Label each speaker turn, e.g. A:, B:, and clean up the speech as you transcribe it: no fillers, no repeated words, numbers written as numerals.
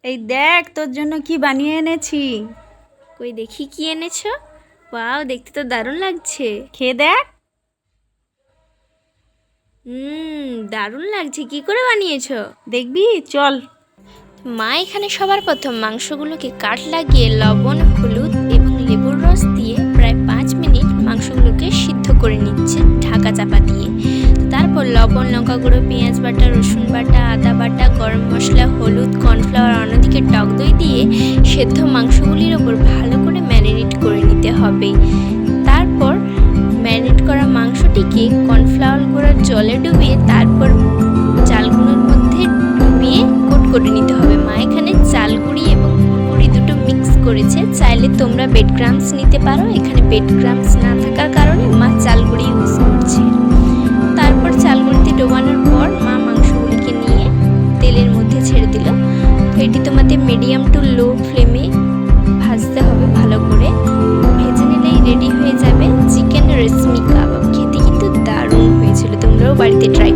A: এই দেখ তোর জন্য কি বানিয়ে এনেছি।
B: কই দেখি কি এনেছো। ওয়াও, দেখতে তো দারুণ লাগছে।
A: খেয়ে দেখ।
B: দারুণ লাগছে। কি করে বানিয়েছো?
A: দেখবি চল।
B: মা এখানে সবার প্রথম মাংসগুলোকে কাট লাগিয়ে লবণ, হলুদ এবং লেবুর রস দিয়ে প্রায় 5 মিনিট মাংসগুলোকে সিদ্ধ করে নিচ্ছে ঢাকা চাপা দিয়ে। তারপর লবণ, লঙ্কা গুঁড়ো, পেঁয়াজ বাটা, রসুন বাটা, আদা বাটা, গরম মশলা, হলুদ, কর্নফ্লাওয়ার, অন্যদিকে টক দই দিয়ে সেদ্ধ মাংসগুলির ওপর ভালো করে ম্যারিনেট করে নিতে হবে। তারপর ম্যারিনেট করা মাংসটিকে কর্নফ্লাওয়ার গুঁড়োর জলে ডুবিয়ে তারপর চালগুলোর মধ্যে ডুবিয়ে কোট করে নিতে হবে। মা এখানে চাল গুঁড়ি এবং গুঁড়ি দুটো মিক্স করেছে। চাইলে তোমরা বেড ক্রাম্বস নিতে পারো, এখানে বেড ক্রাম্বস না থাকার কারণে মা চাল গুঁড়ি ইউজ করছে। তারপর চাল গুঁড়িতে ডোবানোর পর মা মাংসগুলিকে নিয়ে তেলের মধ্যে ছেড়ে দিল। তো এটি তোমাদের মিডিয়াম টু লো ফ্লেমে ভাজতে হবে ভালো করে। ভেজে নিলেই রেডি হয়ে যাবে চিকেন রেশমি কাবাব। খেতে কিন্তু দারুণ হয়েছিল, তোমরাও বাড়িতে ট্রাই